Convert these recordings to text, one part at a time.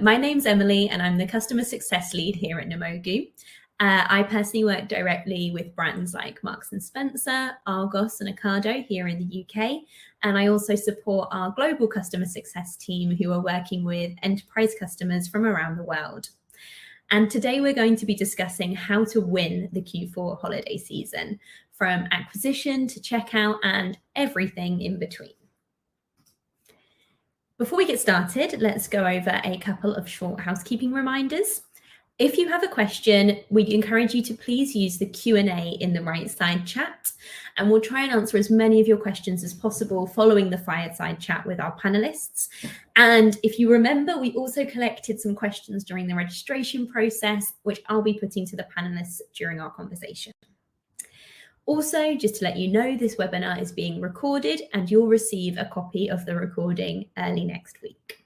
My name's Emily and I'm the customer success lead here at Namogoo. I personally work directly with brands like Marks & Spencer, Argos and Ocado here in the UK. And I also support our global customer success team who are working with enterprise customers from around the world. And today we're going to be discussing how to win the Q4 holiday season, from acquisition to checkout and everything in between. Before we get started, let's go over a couple of short housekeeping reminders. If you have a question, we encourage you to please use the Q&A in the right side chat, and we'll try and answer as many of your questions as possible following the fireside chat with our panelists. And if you remember, we also collected some questions during the registration process, which I'll be putting to the panelists during our conversation. Also, just to let you know, this webinar is being recorded and you'll receive a copy of the recording early next week.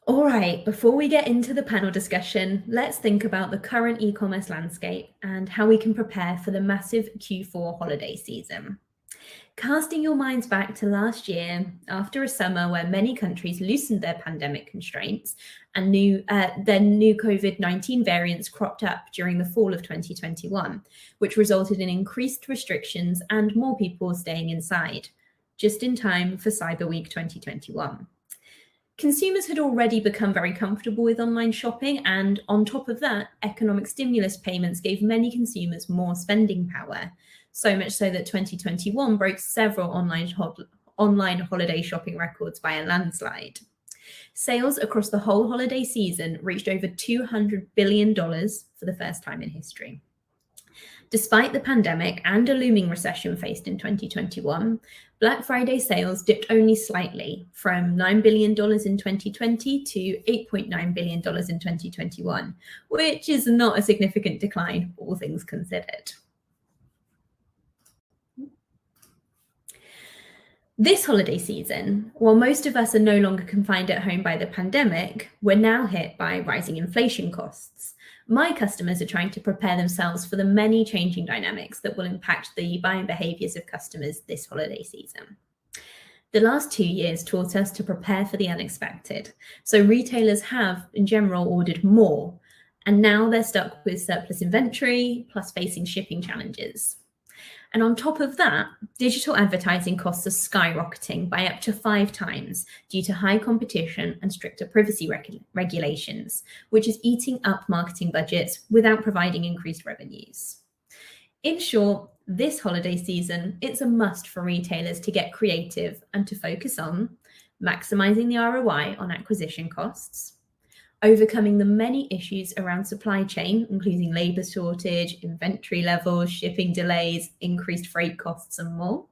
All right, before we get into the panel discussion, let's think about the current e-commerce landscape and how we can prepare for the massive Q4 holiday season. Casting your minds back to last year, after a summer where many countries loosened their pandemic constraints and then new COVID-19 variants cropped up during the fall of 2021, which resulted in increased restrictions and more people staying inside, just in time for Cyber Week 2021. Consumers had already become very comfortable with online shopping, and on top of that, economic stimulus payments gave many consumers more spending power, so much so that 2021 broke several online holiday shopping records by a landslide. Sales across the whole holiday season reached over $200 billion for the first time in history. Despite the pandemic and a looming recession faced in 2021, Black Friday sales dipped only slightly from $9 billion in 2020 to $8.9 billion in 2021, which is not a significant decline, all things considered. This holiday season, while most of us are no longer confined at home by the pandemic, we're now hit by rising inflation costs. My customers are trying to prepare themselves for the many changing dynamics that will impact the buying behaviors of customers this holiday season. The last 2 years taught us to prepare for the unexpected. So retailers have, in general, ordered more, and now they're stuck with surplus inventory, plus facing shipping challenges. And on top of that, digital advertising costs are skyrocketing by up to 5 times due to high competition and stricter privacy regulations, which is eating up marketing budgets without providing increased revenues. In short, this holiday season, it's a must for retailers to get creative and to focus on maximizing the ROI on acquisition costs, overcoming the many issues around supply chain, including labor shortage, inventory levels, shipping delays, increased freight costs, and more,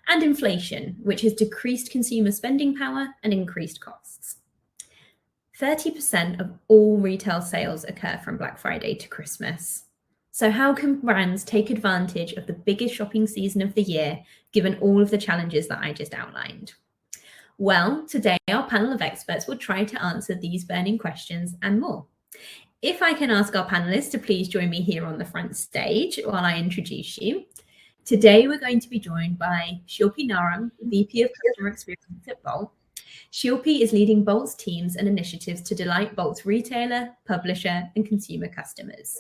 and inflation, which has decreased consumer spending power and increased costs. 30% of all retail sales occur from Black Friday to Christmas. So how can brands take advantage of the biggest shopping season of the year, given all of the challenges that I just outlined? Well, today our panel of experts will try to answer these burning questions and more. If I can ask our panelists to please join me here on the front stage while I introduce you. Today we're going to be joined by Shilpi Narang, VP of Customer Experience at Bolt. Shilpi is leading Bolt's teams and initiatives to delight Bolt's retailer, publisher, and consumer customers.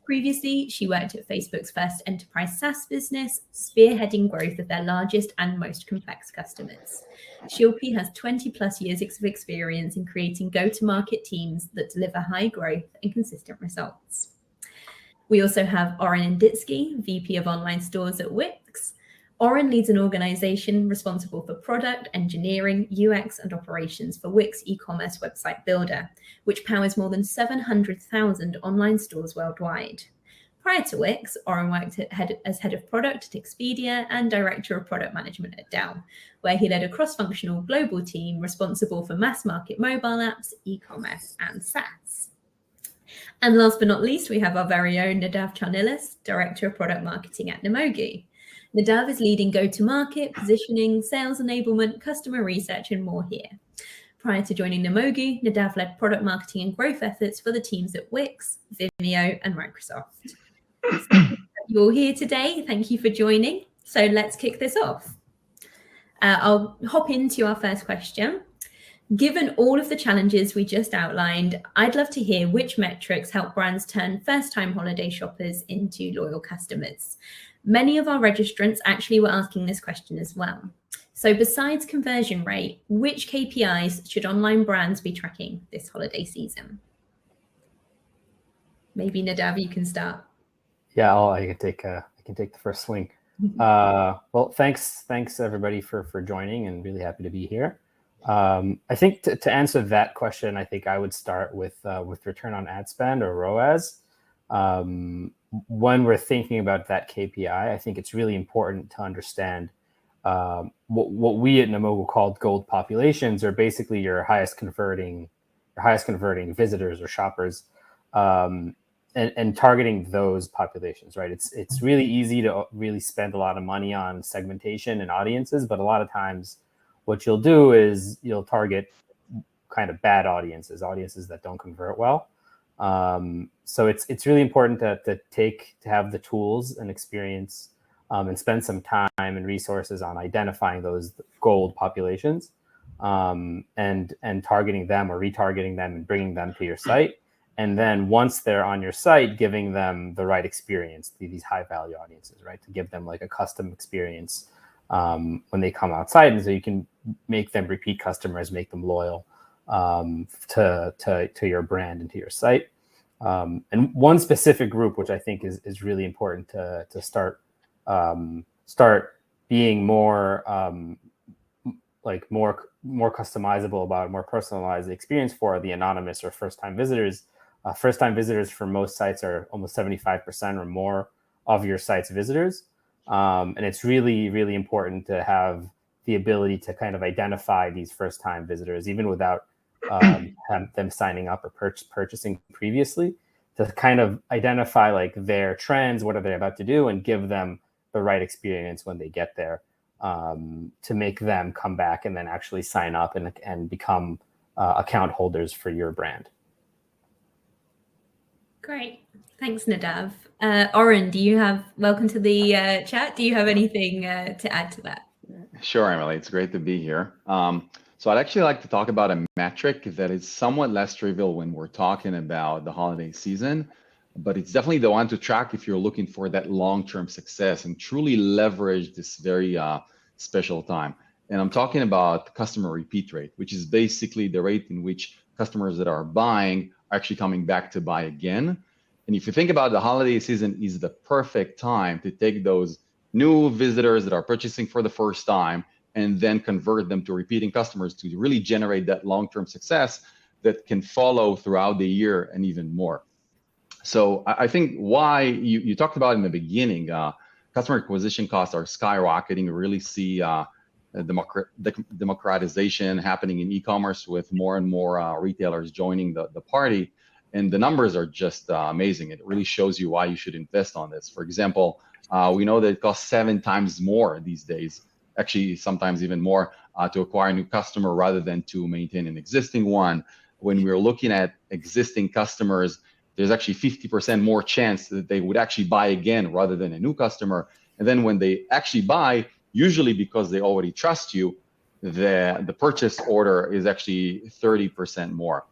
Previously, she worked at Facebook's first enterprise SaaS business, spearheading growth of their largest and most complex customers. Shilpi has 20 plus years of experience in creating go-to-market teams that deliver high growth and consistent results. We also have Oren Inditsky, VP of Online Stores at Wix. Oren leads an organization responsible for product, engineering, UX, and operations for Wix eCommerce website builder, which powers more than 700,000 online stores worldwide. Prior to Wix, Oren worked as head of product at Expedia and director of product management at Dell, where he led a cross-functional global team responsible for mass market mobile apps, e-commerce, and SaaS. And last but not least, we have our very own Nadav Charnilis, director of product marketing at Namogoo. Nadav is leading go-to-market, positioning, sales enablement, customer research, and more here. Prior to joining Namogoo, Nadav led product marketing and growth efforts for the teams at Wix, Vimeo, and Microsoft. So you're all here today. Thank you for joining. So let's kick this off. I'll hop into our first question. Given all of the challenges we just outlined, I'd love to hear which metrics help brands turn first-time holiday shoppers into loyal customers. Many of our registrants actually were asking this question as well. So besides conversion rate, which KPIs should online brands be tracking this holiday season? Maybe Nadav, you can start. Yeah, I can take the first swing. Well, thanks everybody for joining, and really happy to be here. I think to answer that question, I think I would start with return on ad spend, or ROAS. When we're thinking about that KPI, I think it's really important to understand what we at Namogoo called gold populations, are basically your highest converting visitors or shoppers, and targeting those populations, right? It's really easy to really spend a lot of money on segmentation and audiences, but a lot of times what you'll do is you'll target kind of bad audiences that don't convert well. So it's really important to have the tools and experience, and spend some time and resources on identifying those gold populations, and targeting them or retargeting them and bringing them to your site. And then once they're on your site, giving them the right experience, these high value audiences, right? To give them like a custom experience when they come outside, and so you can make them repeat customers, make them loyal to your brand and to your site. And one specific group, which I think is really important to start being more more customizable about, more personalized experience for, the anonymous or first-time visitors. First-time visitors for most sites are almost 75% or more of your site's visitors. And it's really, really important to have the ability to kind of identify these first-time visitors, even without them signing up or purchasing previously, to kind of identify like their trends, what are they about to do, and give them the right experience when they get there, to make them come back and then actually sign up and become account holders for your brand. Great. Thanks, Nadav. Oren, welcome to the chat. Do you have anything to add to that? Sure, Emily. It's great to be here. So I'd actually like to talk about a metric that is somewhat less trivial when we're talking about the holiday season, but it's definitely the one to track if you're looking for that long-term success and truly leverage this very special time. And I'm talking about customer repeat rate, which is basically the rate in which customers that are buying are actually coming back to buy again. And if you think about the holiday season is the perfect time to take those new visitors that are purchasing for the first time and then convert them to repeating customers to really generate that long-term success that can follow throughout the year and even more. So I think why you talked about in the beginning, customer acquisition costs are skyrocketing. You really see democratization happening in e-commerce with more and more retailers joining the party. And the numbers are just amazing. It really shows you why you should invest on this. For example, we know that it costs 7 times more these days, actually sometimes even more, to acquire a new customer rather than to maintain an existing one. When we're looking at existing customers, there's actually 50% more chance that they would actually buy again rather than a new customer. And then when they actually buy, usually because they already trust you, the purchase order is actually 30% more.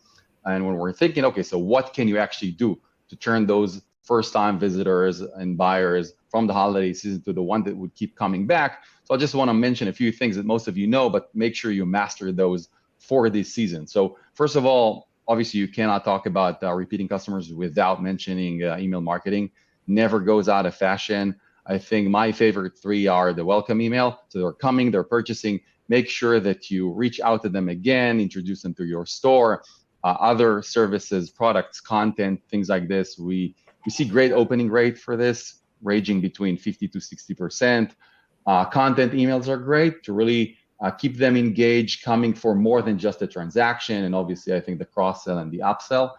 And when we're thinking, okay, so what can you actually do to turn those first-time visitors and buyers from the holiday season to the one that would keep coming back? So I just want to mention a few things that most of you know, but make sure you master those for this season. So first of all, obviously you cannot talk about repeating customers without mentioning email marketing. Never goes out of fashion. I think my favorite 3 are the welcome email. So they're coming, they're purchasing. Make sure that you reach out to them again, introduce them to your store, other services, products, content, things like this. We see great opening rate for this, ranging between 50 to 60%. Content emails are great to really keep them engaged, coming for more than just a transaction. And obviously, I think the cross-sell and the upsell.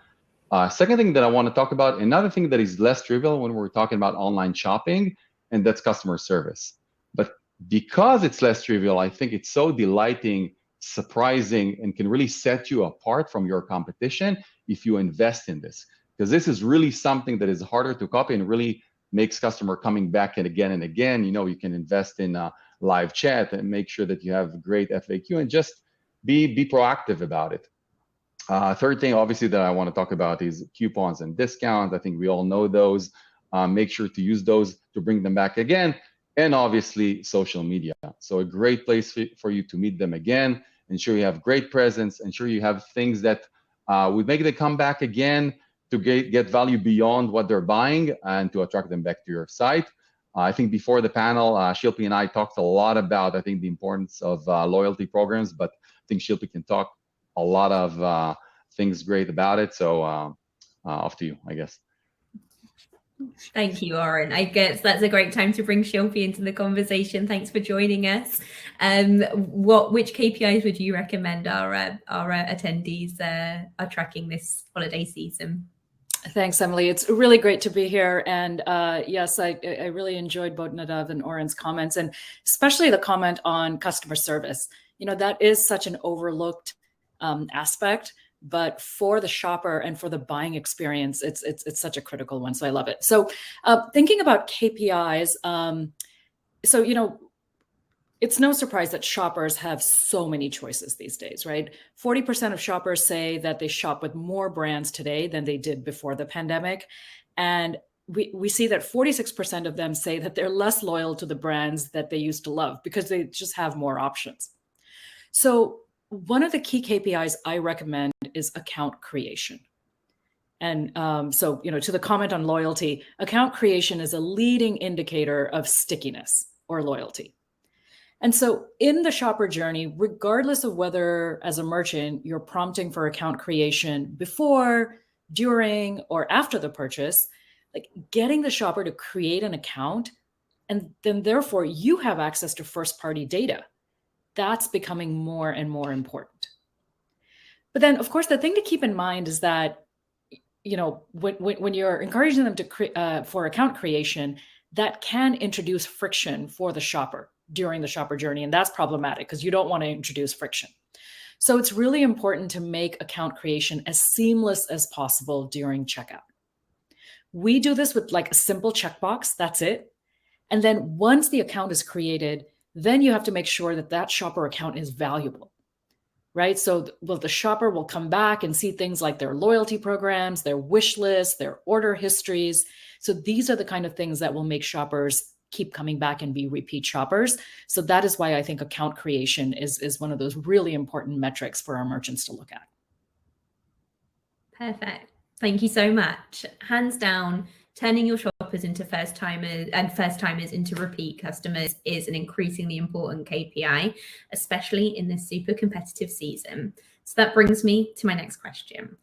Second thing that I want to talk about, another thing that is less trivial when we're talking about online shopping, and that's customer service. But because it's less trivial, I think it's so delighting, surprising, and can really set you apart from your competition if you invest in this. Because this is really something that is harder to copy and really makes customer coming back and again and again. You know, you can invest in live chat, and make sure that you have great FAQ, and just be proactive about it. Third thing, obviously, that I want to talk about is coupons and discounts. I think we all know those. Make sure to use those to bring them back again. And obviously, social media. So a great place for you to meet them again. Ensure you have great presence. Ensure you have things that would make them come back again to get value beyond what they're buying and to attract them back to your site. I think before the panel, Shilpi and I talked a lot about, I think, the importance of loyalty programs, but I think Shilpi can talk a lot of things great about it. So off to you, I guess. Thank you, Oren. I guess that's a great time to bring Shilpi into the conversation. Thanks for joining us. Which KPIs would you recommend our attendees are tracking this holiday season? Thanks, Emily. It's really great to be here. And yes, I really enjoyed both Nadav and Oren's comments, and especially the comment on customer service. You know, that is such an overlooked aspect, but for the shopper and for the buying experience, it's such a critical one. So I love it. So thinking about KPIs, so, you know, it's no surprise that shoppers have so many choices these days, right? 40% of shoppers say that they shop with more brands today than they did before the pandemic. And we see that 46% of them say that they're less loyal to the brands that they used to love because they just have more options. So one of the key KPIs I recommend is account creation. And so, you know, to the comment on loyalty, account creation is a leading indicator of stickiness or loyalty. And so in the shopper journey, regardless of whether as a merchant, you're prompting for account creation before, during, or after the purchase, like getting the shopper to create an account, and then therefore you have access to first-party data. That's becoming more and more important. But then, of course, the thing to keep in mind is that, you know, when you're encouraging them to for account creation, that can introduce friction for the shopper during the shopper journey, and that's problematic because you don't want to introduce friction. So it's really important to make account creation as seamless as possible during checkout. We do this with like a simple checkbox, that's it. And then once the account is created, then you have to make sure that that shopper account is valuable, right? So the shopper will come back and see things like their loyalty programs, their wish lists, their order histories. So these are the kind of things that will make shoppers keep coming back and be repeat shoppers. So that is why I think account creation is one of those really important metrics for our merchants to look at. Perfect. Thank you so much. Hands down, turning your shoppers into first-timers and first-timers into repeat customers is an increasingly important KPI, especially in this super competitive season. So that brings me to my next question.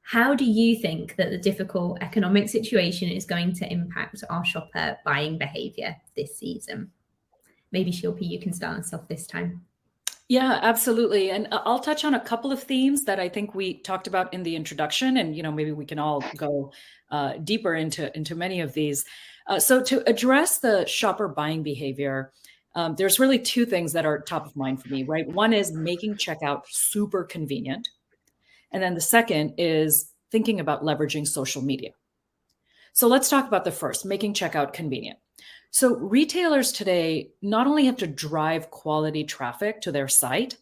How do you think that the difficult economic situation is going to impact our shopper buying behavior this season? Maybe Shilpi, you can start us off this time. Yeah, absolutely. And I'll touch on a couple of themes that I think we talked about in the introduction, and you know, maybe we can all go deeper into many of these. So to address the shopper buying behavior, there's really two things that are top of mind for me, right? One is making checkout super convenient. And then the second is thinking about leveraging social media. So let's talk about the first, making checkout convenient. So retailers today not only have to drive quality traffic to their site,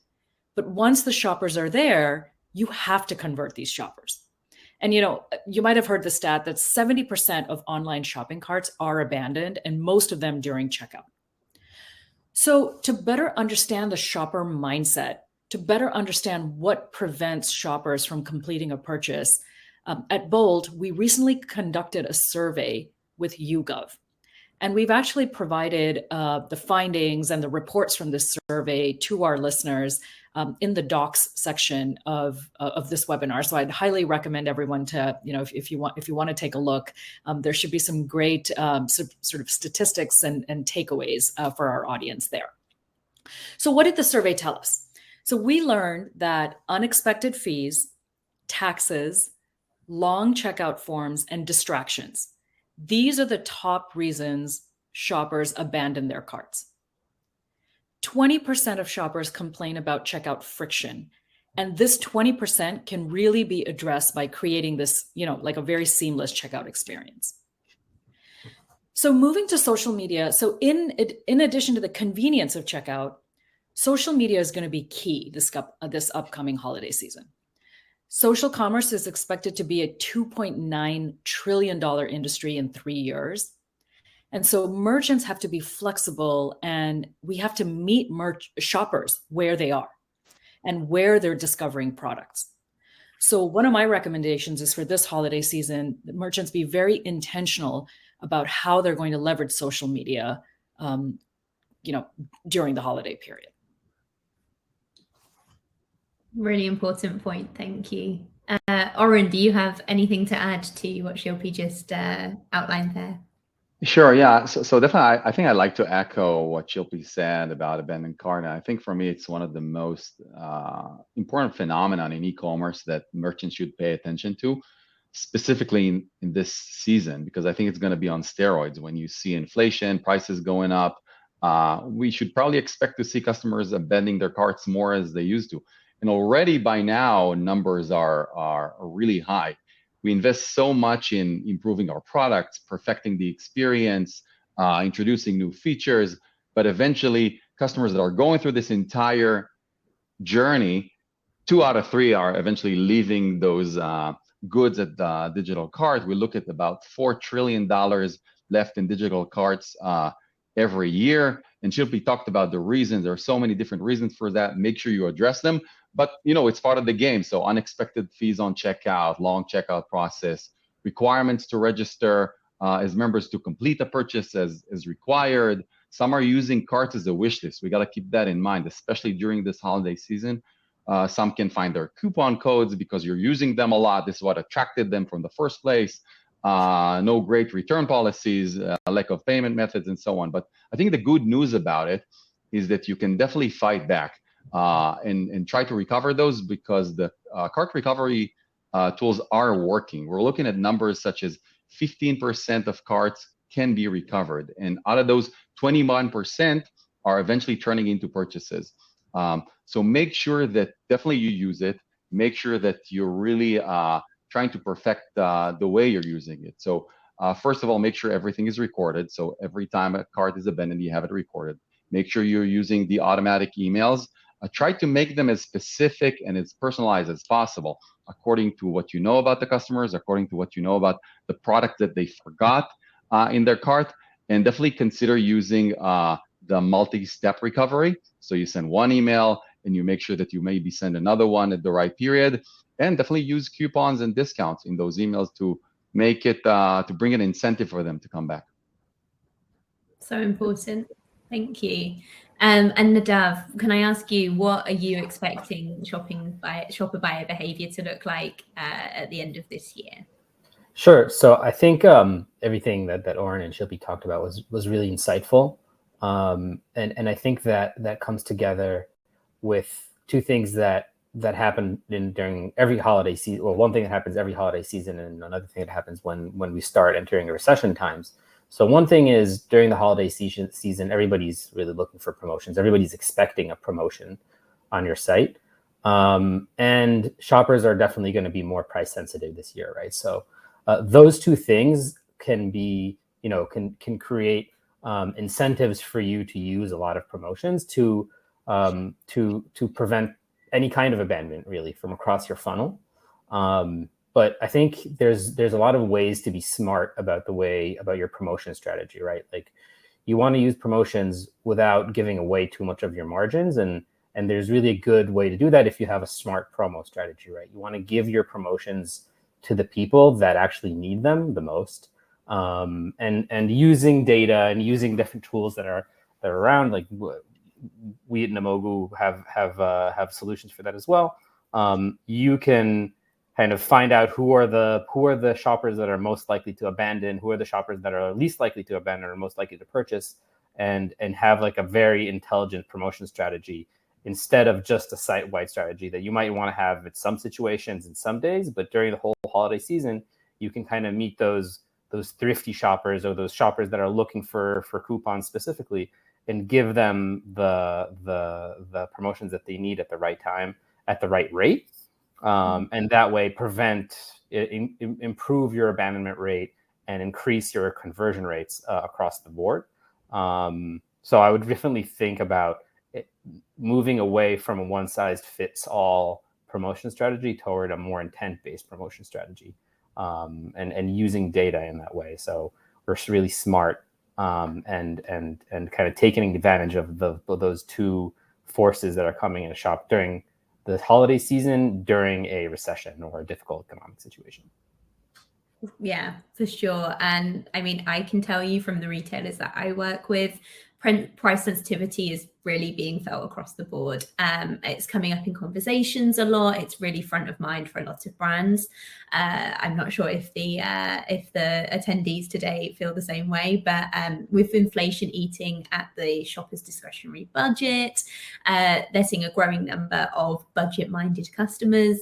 but once the shoppers are there, you have to convert these shoppers. And you know, you might have heard the stat that 70% of online shopping carts are abandoned, and most of them during checkout. So to better understand the shopper mindset, to better understand what prevents shoppers from completing a purchase, at Bold, we recently conducted a survey with YouGov. And we've actually provided the findings and the reports from this survey to our listeners in the docs section of this webinar. So I'd highly recommend everyone to, you know, if you want to take a look, there should be some great sort of statistics and takeaways for our audience there. So what did the survey tell us? So we learned that unexpected fees, taxes, long checkout forms, and distractions, these are the top reasons shoppers abandon their carts. 20% of shoppers complain about checkout friction. And this 20% can really be addressed by creating this, you know, like a very seamless checkout experience. So moving to social media. So in addition to the convenience of checkout, social media is going to be key this upcoming holiday season. Social commerce is expected to be a $2.9 trillion industry in 3 years. And so merchants have to be flexible, and we have to meet shoppers where they are and where they're discovering products. So one of my recommendations is for this holiday season, merchants be very intentional about how they're going to leverage social media, during the holiday period. Really important point. Thank you. Oren, do you have anything to add to what Shilpi just outlined there? Sure, yeah. So definitely, I think I'd like to echo what Shilpi said about abandoned cart. And I think for me, it's one of the most important phenomenon in e-commerce that merchants should pay attention to, specifically in this season, because I think it's going to be on steroids. When you see inflation, prices going up, we should probably expect to see customers abandoning their carts more as they used to. And already by now, numbers are really high. We invest so much in improving our products, perfecting the experience, introducing new features, but eventually customers that are going through this entire journey, 2 out of 3 are eventually leaving those goods at the digital cart. We look at about $4 trillion left in digital carts every year. And Shilpi talked about the reasons. There are so many different reasons for that. Make sure you address them. But it's part of the game. So unexpected fees on checkout, long checkout process, requirements to register as members to complete a purchase as required. Some are using carts as a wish list. We got to keep that in mind, especially during this holiday season. Some can find their coupon codes because you're using them a lot. This is what attracted them from the first place. No great return policies, lack of payment methods, and so on. But I think the good news about it is that you can definitely fight back and try to recover those, because the cart recovery tools are working. We're looking at numbers such as 15% of carts can be recovered. And out of those, 21% are eventually turning into purchases. So make sure that definitely you use it. Make sure that you're really trying to perfect the way you're using it. So first of all, make sure everything is recorded. So every time a cart is abandoned, you have it recorded. Make sure you're using the automatic emails. Try to make them as specific and as personalized as possible, according to what you know about the customers, according to what you know about the product that they forgot in their cart. And definitely consider using the multi-step recovery. So you send one email and you make sure that you maybe send another one at the right period. And definitely use coupons and discounts in those emails to make it, to bring an incentive for them to come back. So important. Thank you. And Nadav, can I ask you, what are you expecting shopper buyer behavior to look like at the end of this year? Sure. So I think everything that Oren and Shilpi talked about was really insightful. And I think that comes together with two things that happen during every holiday season. Well, one thing that happens every holiday season, and another thing that happens when we start entering the recession times. So one thing is, during the holiday season, everybody's really looking for promotions. Everybody's expecting a promotion on your site. And shoppers are definitely going to be more price sensitive this year, right? So those two things can be, can create incentives for you to use a lot of promotions to prevent any kind of abandonment, really, from across your funnel. But I think there's a lot of ways to be smart about your promotion strategy, right? Like, you want to use promotions without giving away too much of your margins, and there's really a good way to do that if you have a smart promo strategy, right? You want to give your promotions to the people that actually need them the most, and using data and using different tools that are around. Like, we at Namogoo have solutions for that as well. You can kind of find out who are the shoppers that are most likely to abandon, who are the shoppers that are least likely to abandon or most likely to purchase, and have like a very intelligent promotion strategy instead of just a site-wide strategy that you might want to have at some situations and some days. But during the whole holiday season, you can kind of meet those thrifty shoppers, or those shoppers that are looking for coupons specifically, and give them the promotions that they need at the right time, at the right rate. And that way improve your abandonment rate and increase your conversion rates across the board. So I would definitely think about moving away from a one-size-fits-all promotion strategy toward a more intent-based promotion strategy, and using data in that way. So we're really smart and kind of taking advantage of those two forces that are coming in a shop during the holiday season, during a recession or a difficult economic situation. Yeah, for sure. And I mean, I can tell you from the retailers that I work with, price sensitivity is really being felt across the board. It's coming up in conversations a lot. It's really front of mind for a lot of brands. I'm not sure if the attendees today feel the same way, but with inflation eating at the shopper's discretionary budget, they're seeing a growing number of budget-minded customers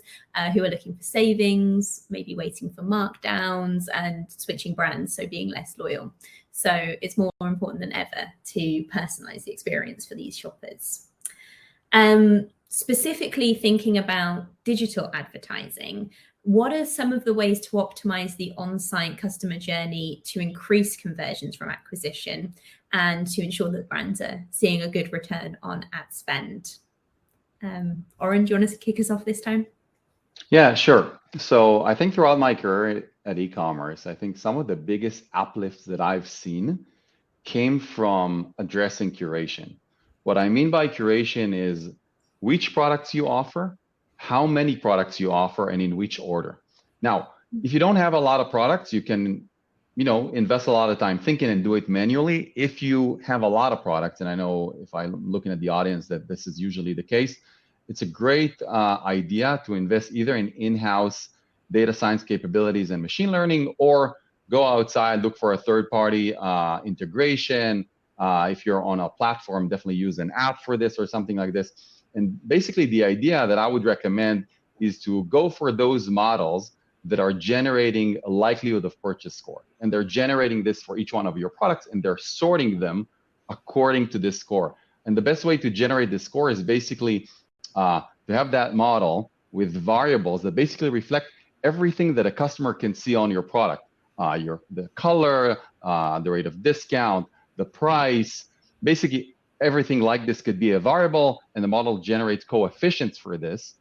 who are looking for savings, maybe waiting for markdowns and switching brands, so being less loyal. So it's more important than ever to personalize the experience for these shoppers. Specifically thinking about digital advertising, what are some of the ways to optimize the on-site customer journey to increase conversions from acquisition and to ensure that brands are seeing a good return on ad spend? Oren, do you want to kick us off this time? Yeah, sure. So I think throughout my career at e-commerce, I think some of the biggest uplifts that I've seen came from addressing curation. What I mean by curation is which products you offer, how many products you offer, and in which order. Now, if you don't have a lot of products, you can, invest a lot of time thinking and do it manually. If you have a lot of products, and I know if I'm looking at the audience that this is usually the case, it's a great idea to invest either in in-house data science capabilities and machine learning, or go outside, look for a third-party integration. If you're on a platform, definitely use an app for this or something like this. And basically, the idea that I would recommend is to go for those models that are generating a likelihood of purchase score. And they're generating this for each one of your products, and they're sorting them according to this score. And the best way to generate this score is basically to have that model with variables that basically reflect everything that a customer can see on your product. The color, the rate of discount, the price, basically everything like this could be a variable, and the model generates coefficients for this.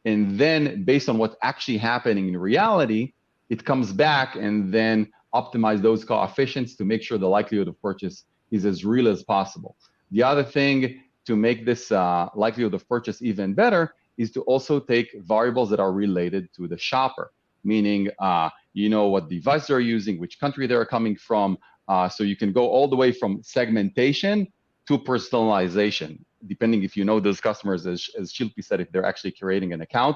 And then based on what's actually happening in reality, it comes back and then optimize those coefficients to make sure the likelihood of purchase is as real as possible. The other thing to make this likelihood of purchase even better is to also take variables that are related to the shopper, meaning what device they're using, which country they're coming from. So you can go all the way from segmentation to personalization, depending if you know those customers, as Shilpi said, if they're actually creating an account.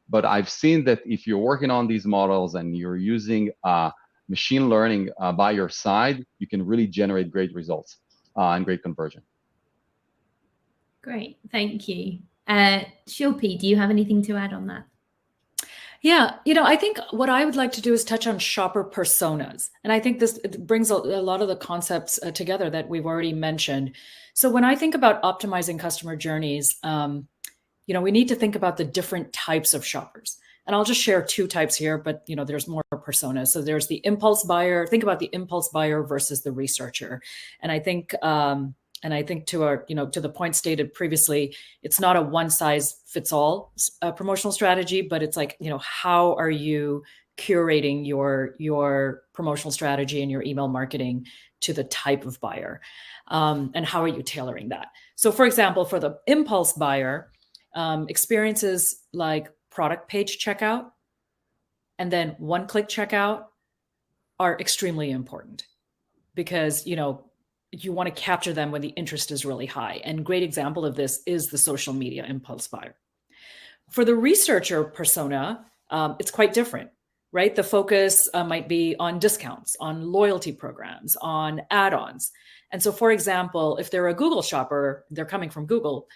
But I've seen that if you're working on these models and you're using machine learning by your side, you can really generate great results and great conversion. Great, thank you. Shilpi, do you have anything to add on that? Yeah, I think what I would like to do is touch on shopper personas. And I think this brings a lot of the concepts together that we've already mentioned. So when I think about optimizing customer journeys, we need to think about the different types of shoppers. And I'll just share two types here, but there's more personas. So there's the impulse buyer. Think about the impulse buyer versus the researcher. And I think to our, to the point stated previously, it's not a one size fits all promotional strategy, but it's like, how are you curating your promotional strategy and your email marketing to the type of buyer, and how are you tailoring that? So for example, for the impulse buyer, experiences like product page checkout and then one-click checkout are extremely important because, you want to capture them when the interest is really high. And great example of this is the social media impulse buyer. For the researcher persona, it's quite different, right? The focus might be on discounts, on loyalty programs, on add-ons. And so, for example, if they're a Google shopper, they're coming from Google,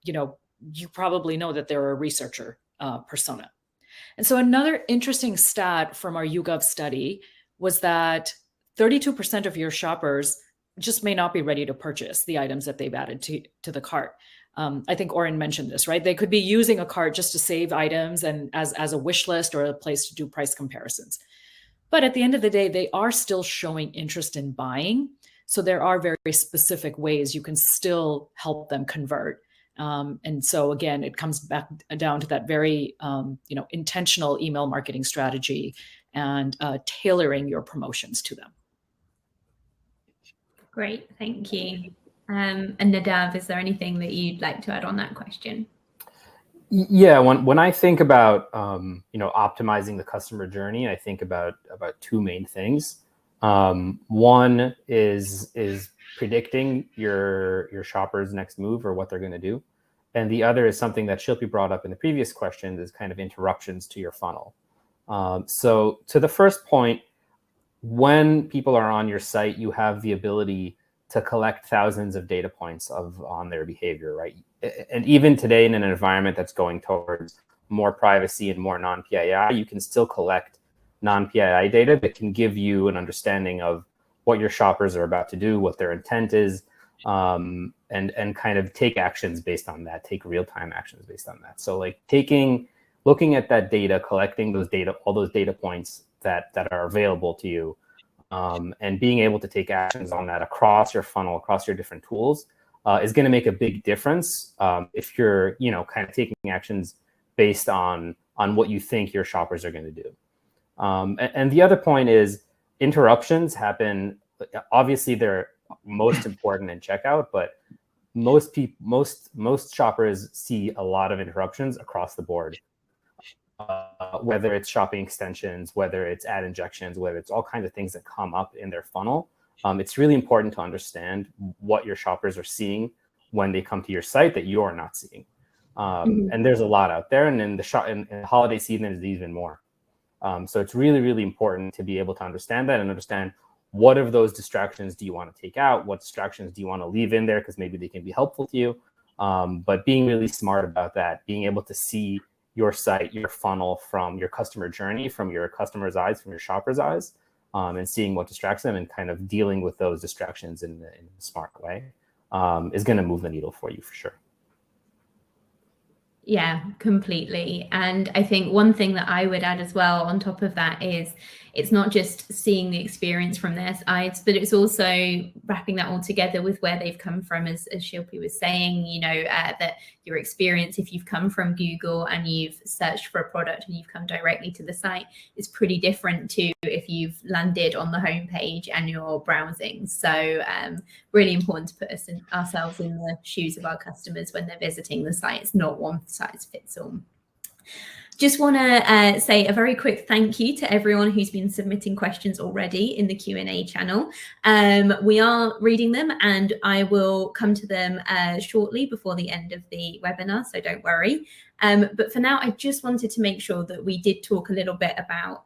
you probably know that they're a researcher persona. And so another interesting stat from our YouGov study was that 32% of your shoppers just may not be ready to purchase the items that they've added to the cart. I think Oren mentioned this, right? They could be using a cart just to save items and as a wish list or a place to do price comparisons. But at the end of the day, they are still showing interest in buying. So there are very specific ways you can still help them convert. And so again, it comes back down to that very intentional email marketing strategy and tailoring your promotions to them. Great, thank you. And Nadav, is there anything that you'd like to add on that question? Yeah, when I think about optimizing the customer journey, I think about two main things. One is predicting your shopper's next move or what they're going to do, and the other is something that Shilpi brought up in the previous question, is kind of interruptions to your funnel. So to the first point, when people are on your site, you have the ability to collect thousands of data points on their behavior, right? And even today, in an environment that's going towards more privacy and more non-PII, you can still collect non-PII data that can give you an understanding of what your shoppers are about to do, what their intent is, and kind of take actions based on that, take real-time actions based on that. So like looking at that data, collecting those data, all those data points that are available to you, and being able to take actions on that across your funnel, across your different tools, is going to make a big difference if you're, kind of taking actions based on what you think your shoppers are going to do. And the other point is interruptions happen. Obviously, they're most important in checkout, but most shoppers see a lot of interruptions across the board. Whether it's shopping extensions, whether it's ad injections, whether it's all kinds of things that come up in their funnel. It's really important to understand what your shoppers are seeing when they come to your site that you're not seeing. And there's a lot out there, and in the holiday season is even more. So it's really, really important to be able to understand that and understand what of those distractions do you want to take out? What distractions do you want to leave in there? Because maybe they can be helpful to you. But being really smart about that, being able to see your site, your funnel from your customer journey, from your customer's eyes, from your shopper's eyes, and seeing what distracts them and kind of dealing with those distractions in a smart way is going to move the needle for you for sure. Yeah, completely. And I think one thing that I would add as well on top of that is it's not just seeing the experience from their sides, but it's also wrapping that all together with where they've come from, as Shilpi was saying, that your experience, if you've come from Google and you've searched for a product and you've come directly to the site, is pretty different to if you've landed on the homepage and you're browsing. So really important to put ourselves in the shoes of our customers when they're visiting the site. It's not one size fits all. Just want to say a very quick thank you to everyone who's been submitting questions already in the Q&A channel. We are reading them and I will come to them shortly before the end of the webinar, so don't worry. But for now, I just wanted to make sure that we did talk a little bit about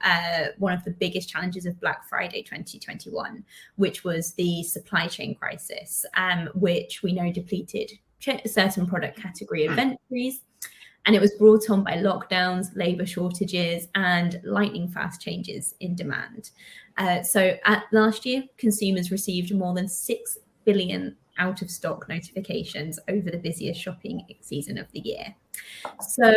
one of the biggest challenges of Black Friday 2021, which was the supply chain crisis, which we know depleted certain product category inventories. And it was brought on by lockdowns, labor shortages, and lightning fast changes in demand. So last year, consumers received more than 6 billion out of stock notifications over the busiest shopping season of the year. So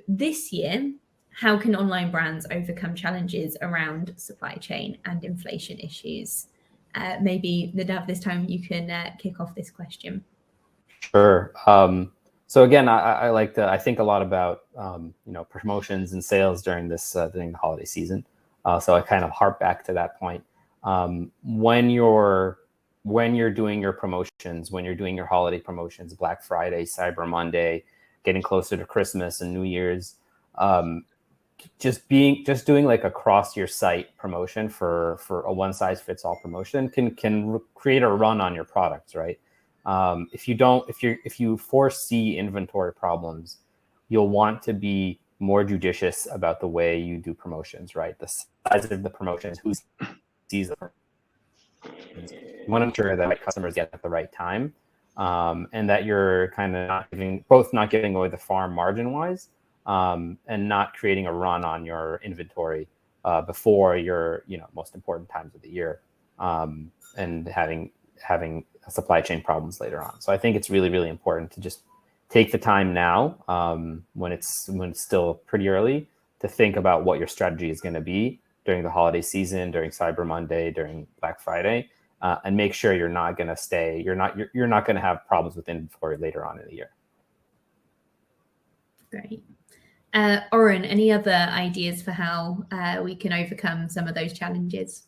this year, how can online brands overcome challenges around supply chain and inflation issues? Maybe Nadav, this time you can kick off this question. Sure. So again, I think a lot about promotions and sales during the holiday season. So I kind of harp back to that point. When you're doing your promotions, when you're doing your holiday promotions, Black Friday, Cyber Monday, getting closer to Christmas and New Year's, just doing like across your site promotion for a one size fits all promotion can create a run on your products, right? If you foresee inventory problems, you'll want to be more judicious about the way you do promotions, right? The size of the promotions, who sees the promotions. You want to ensure that customers get at the right time, and that you're kind of not giving away the farm margin wise, and not creating a run on your inventory before your most important times of the year, and having supply chain problems later on. So I think it's really, really important to just take the time now, when it's still pretty early, to think about what your strategy is going to be during the holiday season, during Cyber Monday, during Black Friday, and make sure you're not going to have problems with inventory later on in the year. Great. Oren, any other ideas for how we can overcome some of those challenges?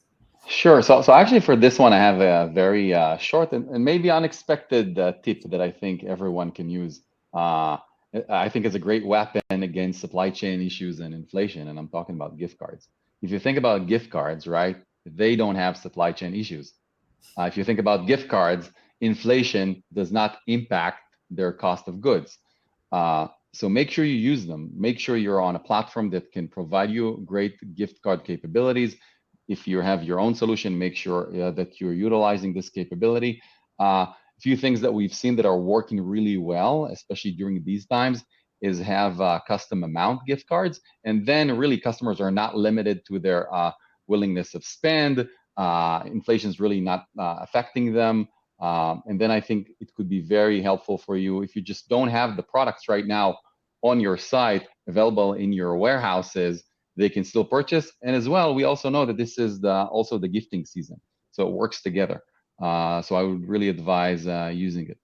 Sure. So actually for this one, I have a very short and maybe unexpected tip that I think everyone can use. I think it's a great weapon against supply chain issues and inflation, and I'm talking about gift cards. If you think about gift cards, right, they don't have supply chain issues. If you think about gift cards, inflation does not impact their cost of goods. So make sure you use them. Make sure you're on a platform that can provide you great gift card capabilities. If you have your own solution, make sure that you're utilizing this capability. A few things that we've seen that are working really well, especially during these times, is have custom amount gift cards. And then really customers are not limited to their willingness of spend. Inflation is really not affecting them. And then I think it could be very helpful for you if you just don't have the products right now on your site available in your warehouses. They can still purchase. And as well, we also know that this is also the gifting season. So it works together. So I would really advise using it.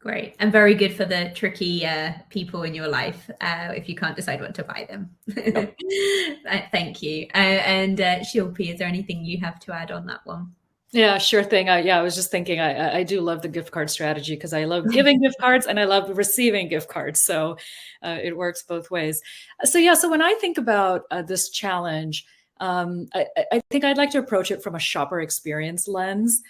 Great. And very good for the tricky people in your life if you can't decide what to buy them. Yep. Thank you. And Shilpi, is there anything you have to add on that one? Yeah, sure thing. I was just thinking, I do love the gift card strategy because I love giving gift cards and I love receiving gift cards. So it works both ways. So when I think about this challenge, I think I'd like to approach it from a shopper experience lens.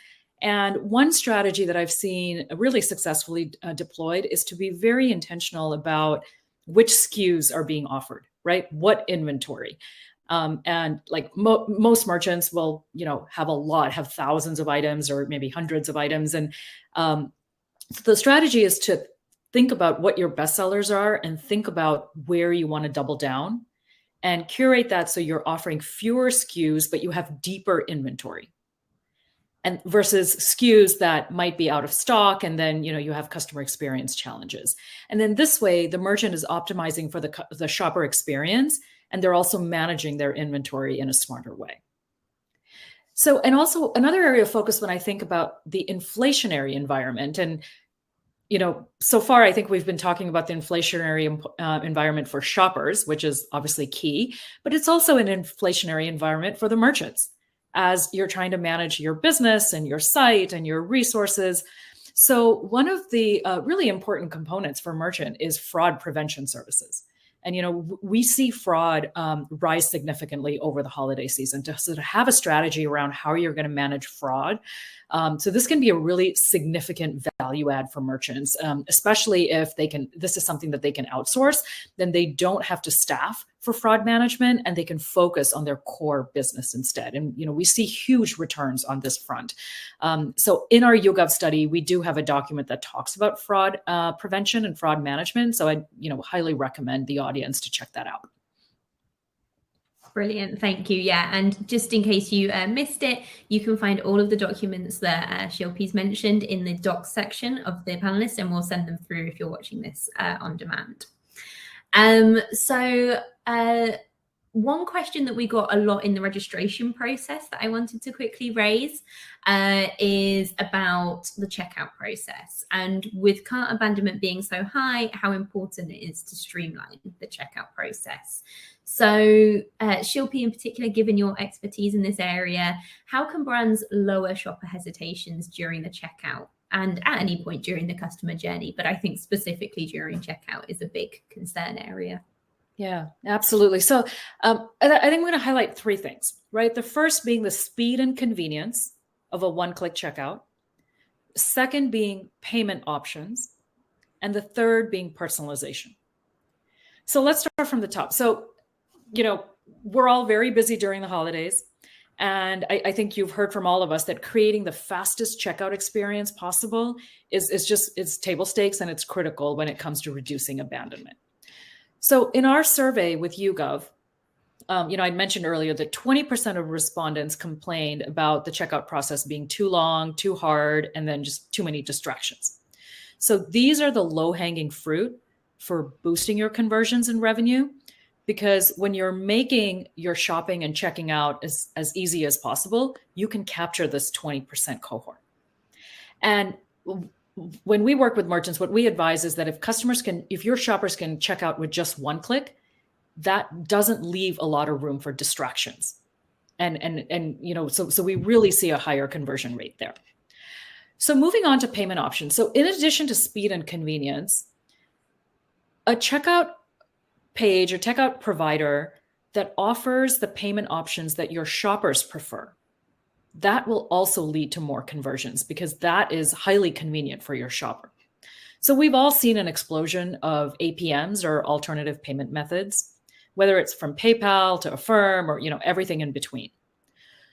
And one strategy that I've seen really successfully deployed is to be very intentional about which SKUs are being offered, right? What inventory. And like most merchants will, have thousands of items or maybe hundreds of items. And so the strategy is to think about what your best sellers are and think about where you want to double down and curate that so you're offering fewer SKUs, but you have deeper inventory. And versus SKUs that might be out of stock, and then you have customer experience challenges. And then this way, the merchant is optimizing for the shopper experience, and they're also managing their inventory in a smarter way. So, and also another area of focus when I think about the inflationary environment, and so far I think we've been talking about the inflationary environment for shoppers, which is obviously key, but it's also an inflationary environment for the merchants as you're trying to manage your business and your site and your resources. So one of the really important components for merchant is fraud prevention services. And, we see fraud rise significantly over the holiday season. So to have a strategy around how you're going to manage fraud. So this can be a really significant value add for merchants, especially if this is something that they can outsource, then they don't have to staff for fraud management and they can focus on their core business instead. And, we see huge returns on this front. So in our YouGov study, we do have a document that talks about fraud prevention and fraud management. So I, highly recommend the audience to check that out. Brilliant. Thank you. Yeah. And just in case you missed it, you can find all of the documents that Shilpi's mentioned in the docs section of the panelists, and we'll send them through if you're watching this on demand. One question that we got a lot in the registration process that I wanted to quickly raise is about the checkout process. And with cart abandonment being so high, how important it is to streamline the checkout process. So Shilpi in particular, given your expertise in this area, how can brands lower shopper hesitations during the checkout and at any point during the customer journey? But I think specifically during checkout is a big concern area. Yeah, absolutely. So I think I'm going to highlight three things, right? The first being the speed and convenience of a one-click checkout. Second being payment options. And the third being personalization. So let's start from the top. So, we're all very busy during the holidays. And I think you've heard from all of us that creating the fastest checkout experience possible is table stakes, and it's critical when it comes to reducing abandonment. So in our survey with YouGov, I mentioned earlier that 20% of respondents complained about the checkout process being too long, too hard, and then just too many distractions. So these are the low-hanging fruit for boosting your conversions and revenue. because when you're making your shopping and checking out as easy as possible, you can capture this 20% cohort. And when we work with merchants, what we advise is that if your shoppers can check out with just one click, that doesn't leave a lot of room for distractions. So we really see a higher conversion rate there. So moving on to payment options. So in addition to speed and convenience, a checkout page or checkout provider that offers the payment options that your shoppers prefer, that will also lead to more conversions because that is highly convenient for your shopper. So we've all seen an explosion of APMs or alternative payment methods, whether it's from PayPal to Affirm or everything in between.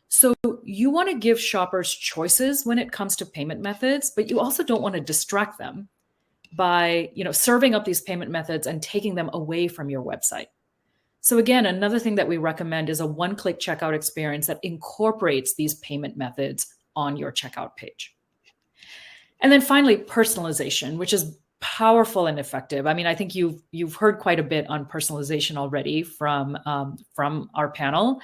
So you want to give shoppers choices when it comes to payment methods, but you also don't want to distract them by serving up these payment methods and taking them away from your website. So again, another thing that we recommend is a one-click checkout experience that incorporates these payment methods on your checkout page. And then finally, personalization, which is powerful and effective. I mean, I think you've heard quite a bit on personalization already from our panel.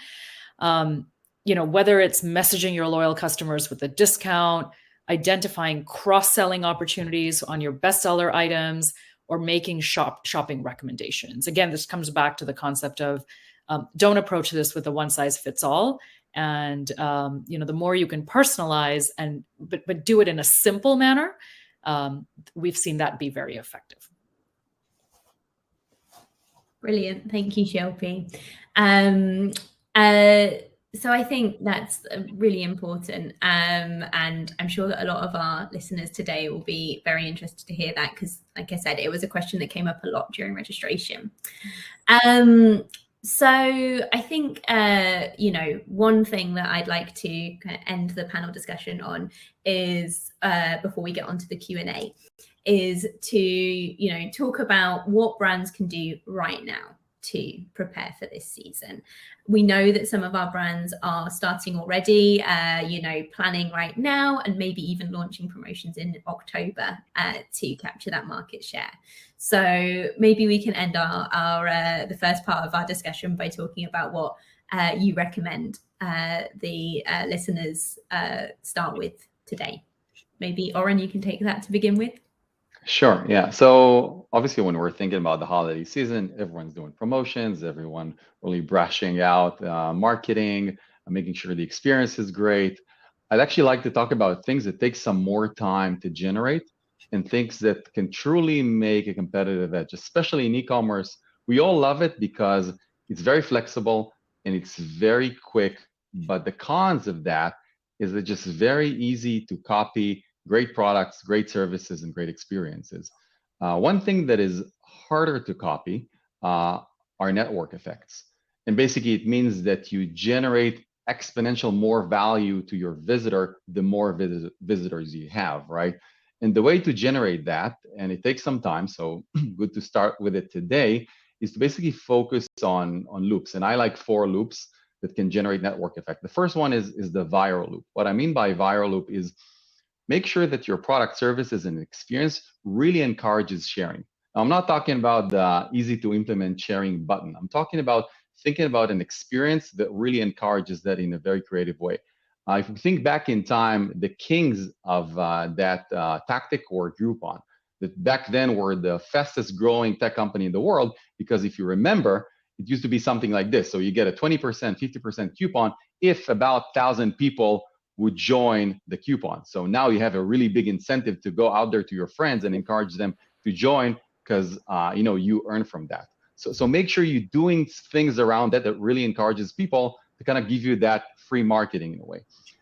Whether it's messaging your loyal customers with a discount, identifying cross-selling opportunities on your bestseller items, or making shopping recommendations. Again, this comes back to the concept of don't approach this with a one-size-fits-all. And the more you can personalize but do it in a simple manner, we've seen that be very effective. Brilliant. Thank you, Shilpi. So I think that's really important. And I'm sure that a lot of our listeners today will be very interested to hear that because, like I said, it was a question that came up a lot during registration. So I think, one thing that I'd like to kind of end the panel discussion on is, before we get onto the Q&A, is to, talk about what brands can do right now to prepare for this season. We know that some of our brands are starting already, planning right now and maybe even launching promotions in October to capture that market share. So maybe we can end our the first part of our discussion by talking about what you recommend the listeners start with today. Maybe Oren, you can take that to begin with. Sure. Yeah. So obviously, when we're thinking about the holiday season, everyone's doing promotions, everyone really brushing out marketing, making sure the experience is great. I'd actually like to talk about things that take some more time to generate and things that can truly make a competitive edge, especially in e-commerce. We all love it because it's very flexible and it's very quick. But the cons of that is it's just very easy to copy great products, great services, and great experiences. One thing that is harder to copy are network effects. And basically, it means that you generate exponential more value to your visitor the more visitors you have, right? And the way to generate that, and it takes some time, so good to start with it today, is to basically focus on loops. And I like 4 loops that can generate network effect. The first one is the viral loop. What I mean by viral loop is make sure that your product, services, and experience really encourages sharing. Now, I'm not talking about the easy to implement sharing button. I'm talking about thinking about an experience that really encourages that in a very creative way. If you think back in time, the kings of that tactic were Groupon, that back then were the fastest growing tech company in the world, because if you remember, it used to be something like this. So you get a 20%, 50% coupon if about 1,000 people would join the coupon. So now you have a really big incentive to go out there to your friends and encourage them to join because you earn from that. So make sure you're doing things around that really encourages people to kind of give you that free marketing in a way.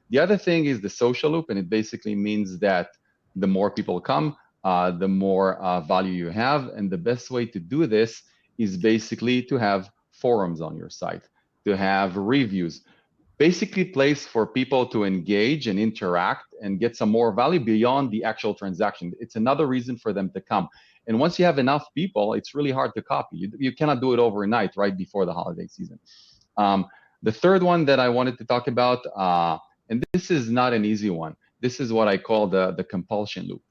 The other thing is the social loop, and it basically means that the more people come, the more value you have. And the best way to do this is basically to have forums on your site, to have reviews, basically place for people to engage and interact and get some more value beyond the actual transaction. It's another reason for them to come. And once you have enough people, it's really hard to copy. You cannot do it overnight right before the holiday season. The third one that I wanted to talk about, and this is not an easy one. This is what I call the compulsion loop.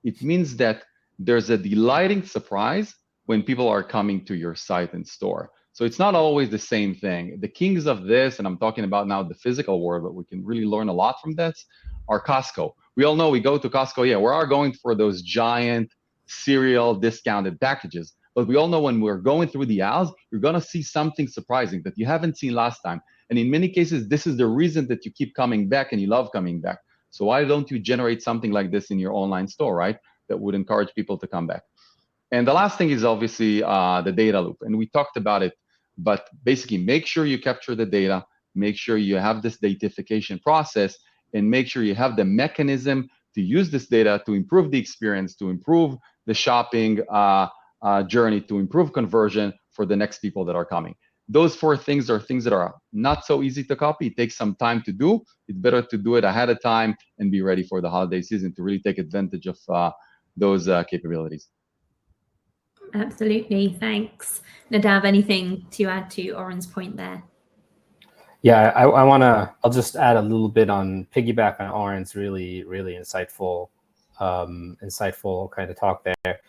It means that there's a delighting surprise when people are coming to your site and store. So it's not always the same thing. The kings of this, and I'm talking about now the physical world, but we can really learn a lot from this, are Costco. We all know we go to Costco, yeah, we are going for those giant serial discounted packages. But we all know when we're going through the aisles, you're going to see something surprising that you haven't seen last time. And in many cases, this is the reason that you keep coming back and you love coming back. So why don't you generate something like this in your online store, right? That would encourage people to come back. And the last thing is obviously the data loop. And we talked about it, but basically make sure you capture the data, make sure you have this datification process, and make sure you have the mechanism to use this data to improve the experience, to improve the shopping journey, to improve conversion for the next people that are coming. Those 4 things are things that are not so easy to copy. It takes some time to do. It's better to do it ahead of time and be ready for the holiday season to really take advantage of those capabilities. Absolutely. Thanks. Nadav, anything to add to Oren's point there? Yeah, I'll just add a little bit on piggyback on Oren's really insightful kind of talk there.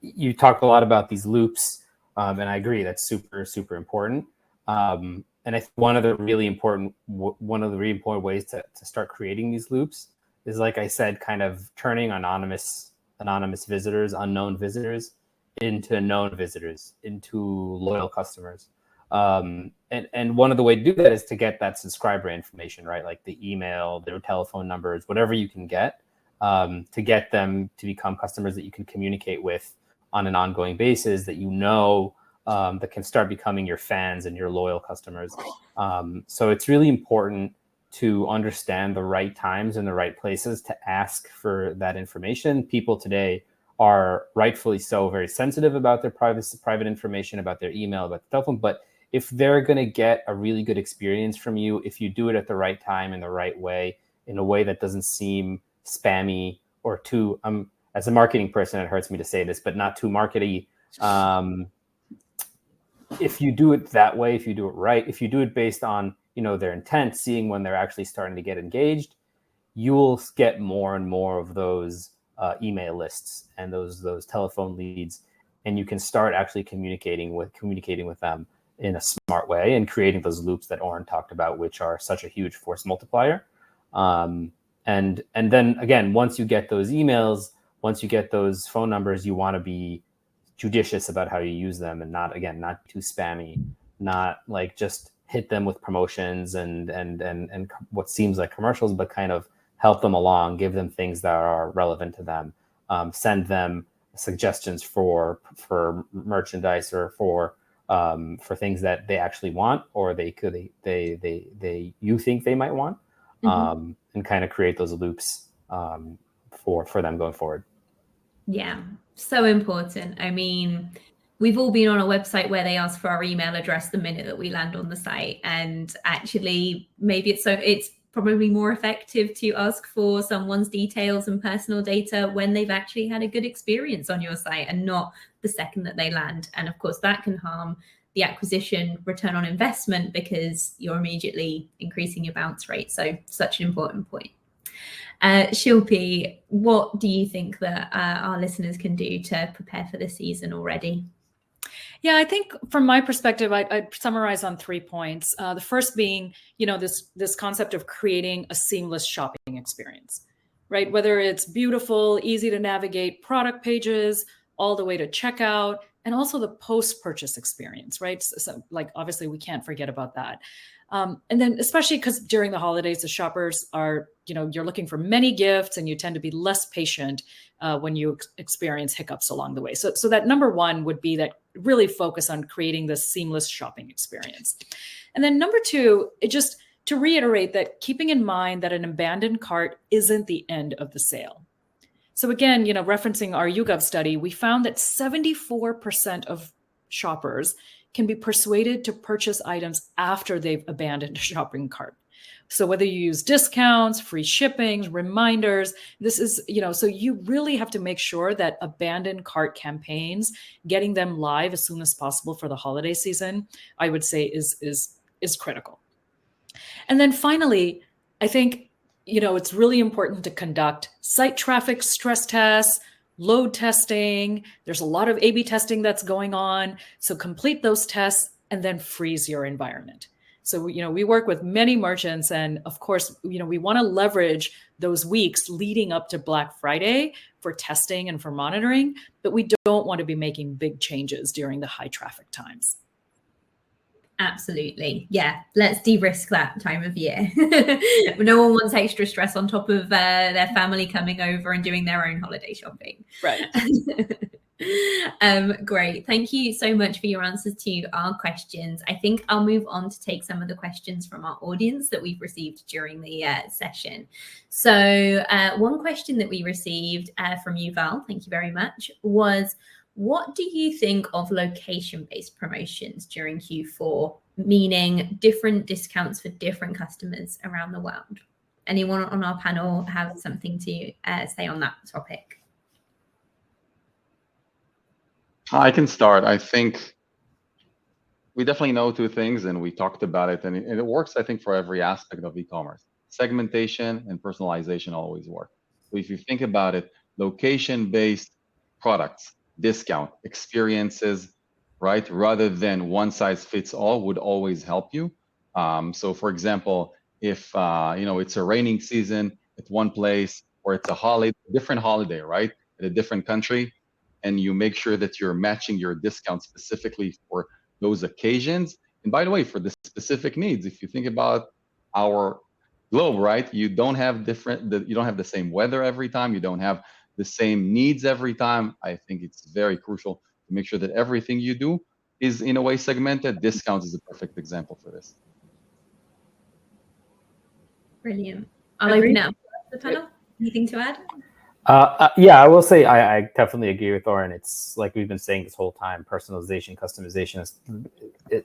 You talked a lot about these loops, and I agree that's super important. And I think one of the really important ways to start creating these loops is, like I said, kind of turning anonymous visitors, unknown visitors, into known visitors, into loyal customers. And one of the ways to do that is to get that subscriber information, right? Like the email, their telephone numbers, whatever you can get, to get them to become customers that you can communicate with on an ongoing basis, that that can start becoming your fans and your loyal customers. So it's really important to understand the right times and the right places to ask for that information. People today are rightfully so very sensitive about their private information, about their email, about the telephone. But if they're going to get a really good experience from you, if you do it at the right time, in the right way, in a way that doesn't seem spammy or too, as a marketing person, it hurts me to say this, but not too markety. If you do it that way, if you do it right, if you do it based on, their intent, seeing when they're actually starting to get engaged, you will get more and more of those email lists and those telephone leads, and you can start actually communicating with them in a smart way and creating those loops that Oren talked about, which are such a huge force multiplier. And then again, once you get those emails, once you get those phone numbers, you want to be judicious about how you use them, and not too spammy, not like just hit them with promotions and what seems like commercials, but kind of help them along, give them things that are relevant to them, send them suggestions for merchandise or for things that they actually want, or you think they might want, and kind of create those loops for them going forward. Yeah, so important. I mean, we've all been on a website where they ask for our email address the minute that we land on the site, and actually maybe it's probably more effective to ask for someone's details and personal data when they've actually had a good experience on your site, and not the second that they land. And of course, that can harm the acquisition return on investment because you're immediately increasing your bounce rate. So such an important point. Shilpi, what do you think that our listeners can do to prepare for the season already? Yeah, I think from my perspective, I'd summarize on 3 points. The first being, this concept of creating a seamless shopping experience, right? Whether it's beautiful, easy to navigate product pages, all the way to checkout, and also the post-purchase experience, right? So like, obviously, we can't forget about that. And then especially because during the holidays, the shoppers are, you're looking for many gifts, and you tend to be less patient when you experience hiccups along the way. So that number one would be that really focus on creating this seamless shopping experience. And then number two, just to reiterate that keeping in mind that an abandoned cart isn't the end of the sale. So again, referencing our YouGov study, we found that 74% of shoppers can be persuaded to purchase items after they've abandoned a shopping cart. So whether you use discounts, free shipping, reminders, this is, so you really have to make sure that abandoned cart campaigns, getting them live as soon as possible for the holiday season, I would say is critical. And then finally, I think, it's really important to conduct site traffic stress tests, load testing. There's a lot of A/B testing that's going on. So complete those tests and then freeze your environment. So, we work with many merchants, and of course, we want to leverage those weeks leading up to Black Friday for testing and for monitoring, but we don't want to be making big changes during the high traffic times. Absolutely. Yeah. Let's de-risk that time of year. No one wants extra stress on top of their family coming over and doing their own holiday shopping. Right. Great. Thank you so much for your answers to our questions. I think I'll move on to take some of the questions from our audience that we've received during the session. So one question that we received from you, Val, thank you very much, was, what do you think of location-based promotions during Q4, meaning different discounts for different customers around the world? Anyone on our panel have something to say on that topic? I can start. I think we definitely know two things, and we talked about it, and it works, I think, for every aspect of e-commerce. Segmentation and personalization always work. So if you think about it, location-based products, discount, experiences, right, rather than one size fits all, would always help you. So for example, if it's a raining season at one place, or it's a holiday, different holiday, right, at a different country, and you make sure that you're matching your discount specifically for those occasions. And by the way, for the specific needs, if you think about our globe, right, you don't have the same weather every time, you don't have the same needs every time. I think it's very crucial to make sure that everything you do is in a way segmented. Discounts is a perfect example for this. Brilliant. I'll open it up to the panel. Anything to add? Yeah, I will say I definitely agree with Oren. It's like we've been saying this whole time, personalization, customization,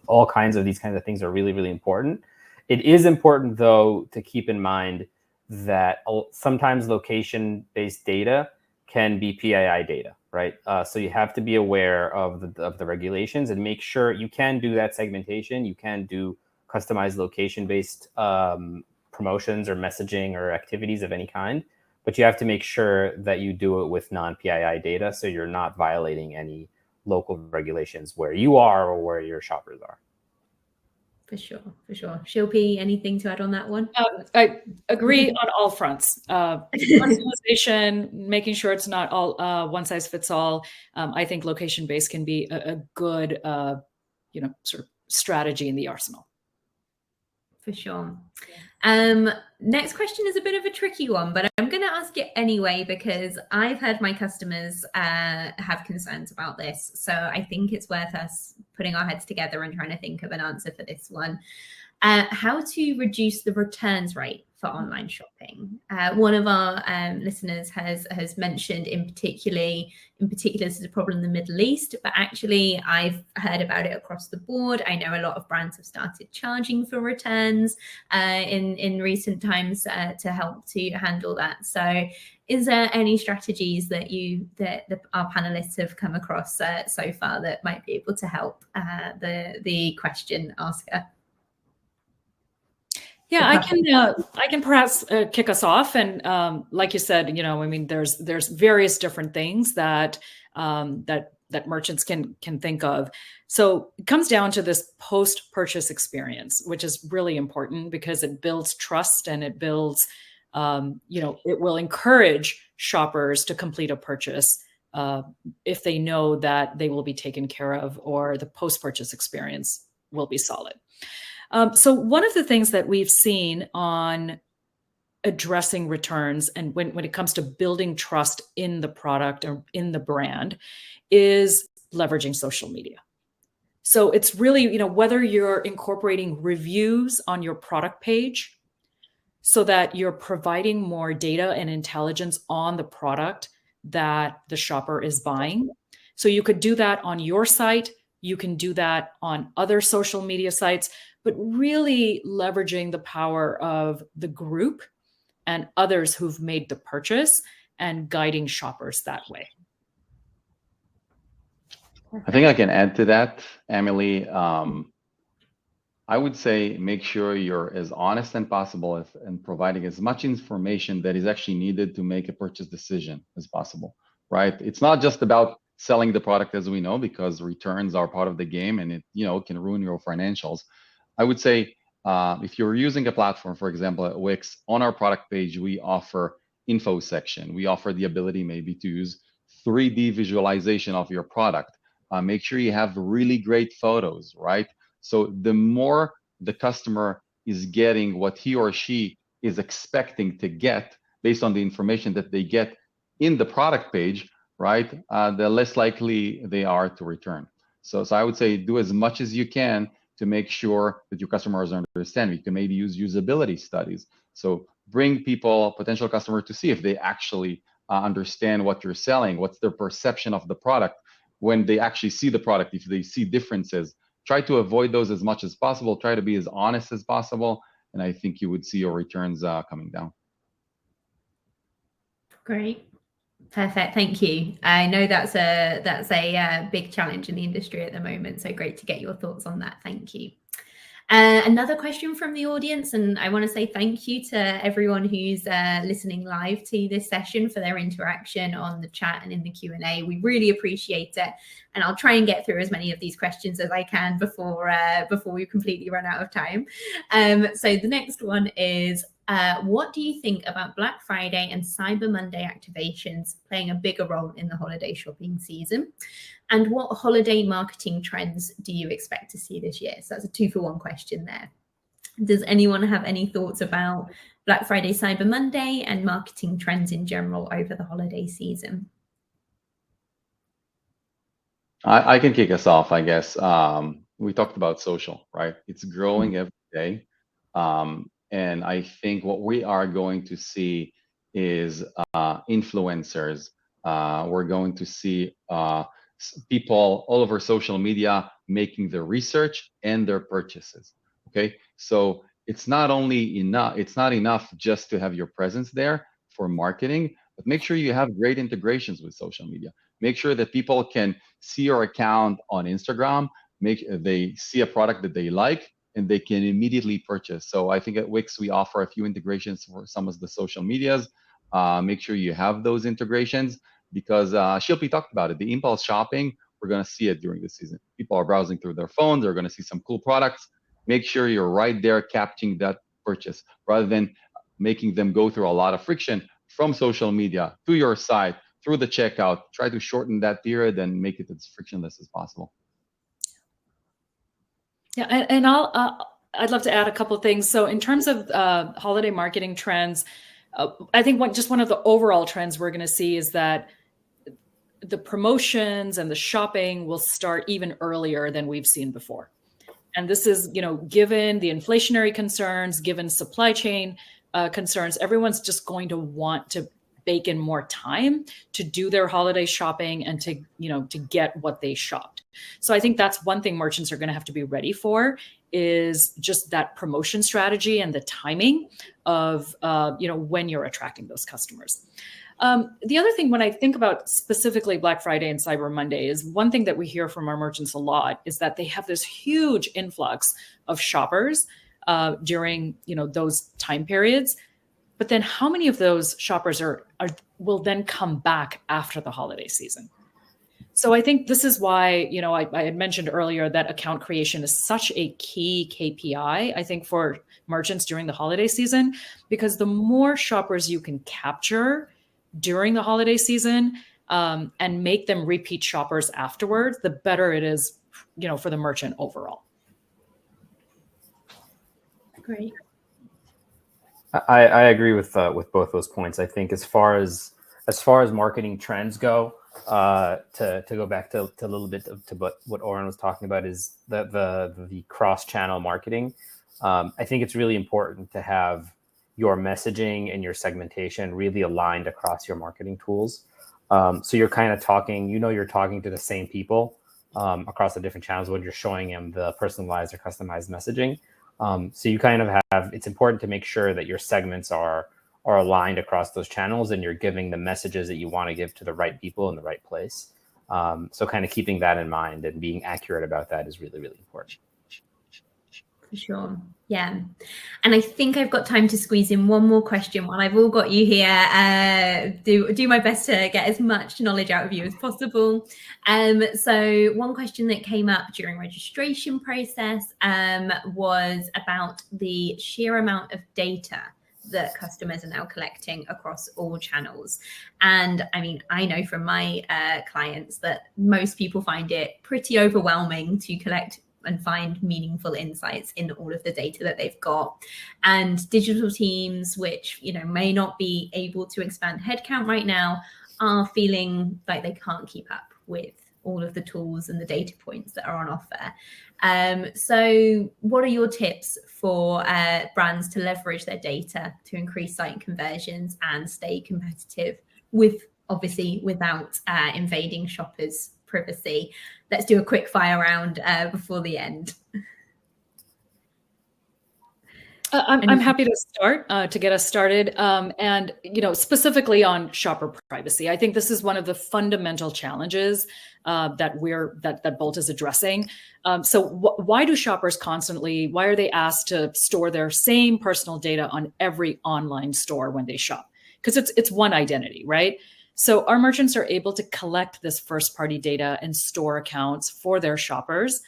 all kinds of these kinds of things are really, really important. It is important, though, to keep in mind that sometimes location-based data can be PII data, right? So you have to be aware of the regulations and make sure you can do that segmentation. You can do customized location-based promotions or messaging or activities of any kind, but you have to make sure that you do it with non-PII data, so you're not violating any local regulations where you are or where your shoppers are. For sure. Shilpi, anything to add on that one? I agree on all fronts. Personalization, making sure it's not all one size fits all. I think location-based can be a good, sort of strategy in the arsenal. For sure. Next question is a bit of a tricky one, but I'm going to ask it anyway because I've heard my customers have concerns about this. So I think it's worth us putting our heads together and trying to think of an answer for this one. How to reduce the returns rate for online shopping. One of our listeners has mentioned in particular this is a problem in the Middle East, but actually I've heard about it across the board. I know a lot of brands have started charging for returns in recent times to help to handle that. So is there any strategies that our panelists have come across so far that might be able to help the question asker? Yeah, I can perhaps kick us off, and like you said, there's various different things that merchants can think of. So it comes down to this post-purchase experience, which is really important because it builds trust and it builds, it will encourage shoppers to complete a purchase if they know that they will be taken care of or the post-purchase experience will be solid. So one of the things that we've seen on addressing returns and when it comes to building trust in the product or in the brand is leveraging social media. So it's really, whether you're incorporating reviews on your product page so that you're providing more data and intelligence on the product that the shopper is buying. So you could do that on your site. You can do that on other social media sites, but really leveraging the power of the group and others who've made the purchase and guiding shoppers that way. I think I can add to that, Emily. I would say make sure you're as honest as possible and providing as much information that is actually needed to make a purchase decision as possible, right? It's not just about selling the product, as we know, because returns are part of the game, and it can ruin your financials. I would say if you're using a platform, for example, at Wix, on our product page, we offer info section. We offer the ability maybe to use 3D visualization of your product. Make sure you have really great photos, right? So the more the customer is getting what he or she is expecting to get based on the information that they get in the product page, right, the less likely they are to return. So I would say do as much as you can to make sure that your customers understand. You can maybe use usability studies. So bring people, potential customer, to see if they actually understand what you're selling, what's their perception of the product when they actually see the product, if they see differences. Try to avoid those as much as possible. Try to be as honest as possible. And I think you would see your returns coming down. Great. Perfect. Thank you. I know that's a big challenge in the industry at the moment. So great to get your thoughts on that. Thank you. Another question from the audience, and I want to say thank you to everyone who's listening live to this session for their interaction on the chat and in the Q&A. We really appreciate it, and I'll try and get through as many of these questions as I can before we completely run out of time. So the next one is, what do you think about Black Friday and Cyber Monday activations playing a bigger role in the holiday shopping season? And what holiday marketing trends do you expect to see this year? So that's a 2-for-1 question there. Does anyone have any thoughts about Black Friday, Cyber Monday, and marketing trends in general over the holiday season? I can kick us off, I guess. We talked about social, right? It's growing every day. And I think what we are going to see is influencers. We're going to see people all over social media making their research and their purchases. Okay, so it's not enough just to have your presence there for marketing, but make sure you have great integrations with social media. Make sure that people can see your account on Instagram, they see a product that they like, and they can immediately purchase. So I think at Wix, we offer a few integrations for some of the social medias. Make sure you have those integrations, because Shilpi talked about it. The impulse shopping, we're going to see it during the season. People are browsing through their phones. They're going to see some cool products. Make sure you're right there capturing that purchase, rather than making them go through a lot of friction from social media to your site, through the checkout. Try to shorten that period and make it as frictionless as possible. Yeah, and I'd love to add a couple of things. So in terms of holiday marketing trends, I think one of the overall trends we're going to see is that the promotions and the shopping will start even earlier than we've seen before. And this is, given the inflationary concerns, given supply chain concerns, everyone's just going to want to bake in more time to do their holiday shopping and to get what they shopped. So I think that's one thing merchants are going to have to be ready for, is just that promotion strategy and the timing of when you're attracting those customers. The other thing, when I think about specifically Black Friday and Cyber Monday, is one thing that we hear from our merchants a lot is that they have this huge influx of shoppers during those time periods. But then how many of those shoppers will then come back after the holiday season? So I think this is why, I had mentioned earlier that account creation is such a key KPI, I think, for merchants during the holiday season, because the more shoppers you can capture during the holiday season and make them repeat shoppers afterwards, the better it is, for the merchant overall. Great. I agree with both those points. I think as far as marketing trends go, to go back to a little bit to what Oren was talking about, is the cross-channel marketing. I think it's really important to have your messaging and your segmentation really aligned across your marketing tools. So you're kind of talking, you're talking to the same people across the different channels when you're showing them the personalized or customized messaging. So you kind of it's important to make sure that your segments are aligned across those channels, and you're giving the messages that you want to give to the right people in the right place. So kind of keeping that in mind and being accurate about that is really, really important. For sure. Yeah. And I think I've got time to squeeze in one more question while I've all got you here. Do my best to get as much knowledge out of you as possible. So one question that came up during registration process was about the sheer amount of data that customers are now collecting across all channels. And I mean, I know from my clients that most people find it pretty overwhelming to collect and find meaningful insights in all of the data that they've got. And digital teams, which, you know, may not be able to expand headcount right now, are feeling like they can't keep up with all of the tools and the data points that are on offer. So what are your tips for brands to leverage their data to increase site conversions and stay competitive with, obviously, without invading shoppers' privacy? Let's do a quick fire round before the end. I'm happy to start to get us started, and specifically on shopper privacy. I think this is one of the fundamental challenges that Bolt is addressing. So why do shoppers why are they asked to store their same personal data on every online store when they shop? Because it's one identity, right? So our merchants are able to collect this first-party data and store accounts for their shoppers,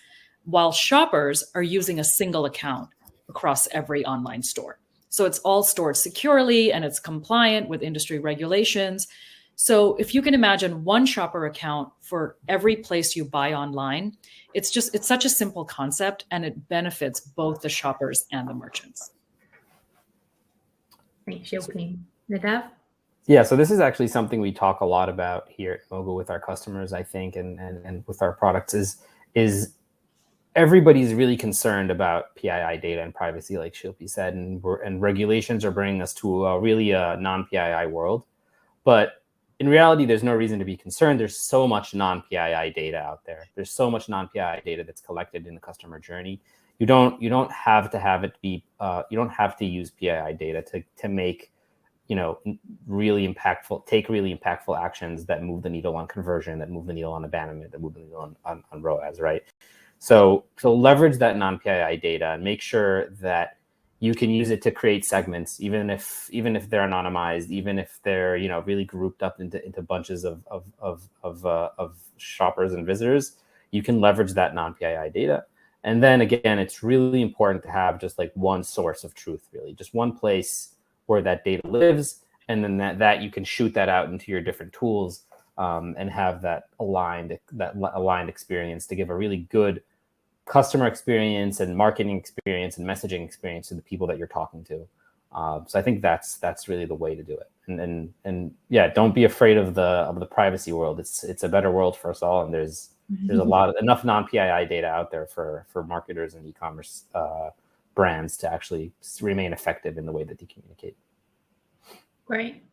while shoppers are using a single account across every online store. So it's all stored securely and it's compliant with industry regulations. So if you can imagine one shopper account for every place you buy online, it's such a simple concept, and it benefits both the shoppers and the merchants. Thanks, Shilpi. Nadav? Yeah, so this is actually something we talk a lot about here at Namogoo with our customers, I think, and with our products is everybody's really concerned about PII data and privacy, like Shilpi said, and regulations are bringing us to a non-PII world. But in reality, there's no reason to be concerned. There's so much non-PII data out there. There's so much non-PII data that's collected in the customer journey. You don't have to have it be. You don't have to use PII data to make really impactful actions that move the needle on conversion, that move the needle on abandonment, that move the needle on ROAS, right? So leverage that non-PII data and make sure that you can use it to create segments, even if they're anonymized, even if they're really grouped up into bunches of shoppers and visitors. You can leverage that non-PII data, and then again, it's really important to have just like one source of truth, really, just one place where that data lives, and then that you can shoot that out into your different tools and have that aligned experience to give a really good customer experience and marketing experience and messaging experience to the people that you're talking to. So I think that's really the way to do it. And yeah, don't be afraid of the privacy world. It's a better world for us all, and there's enough non-PII data out there for marketers and e-commerce brands to actually remain effective in the way that they communicate. Great.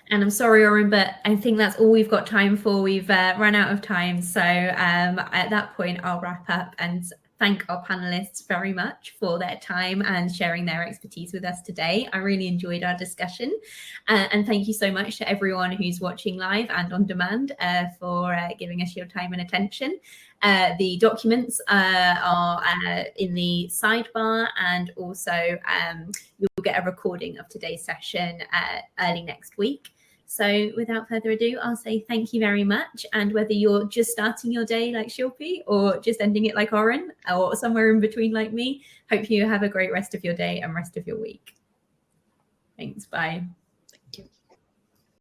And I'm sorry, Oren, but I think that's all we've got time for. We've run out of time. So at that point, I'll wrap up and thank our panelists very much for their time and sharing their expertise with us today. I really enjoyed our discussion. And thank you so much to everyone who's watching live and on demand for giving us your time and attention. The documents are in the sidebar, and also you'll get a recording of today's session early next week. So without further ado, I'll say thank you very much. And whether you're just starting your day like Shilpi or just ending it like Oren or somewhere in between like me, hope you have a great rest of your day and rest of your week. Thanks. Bye.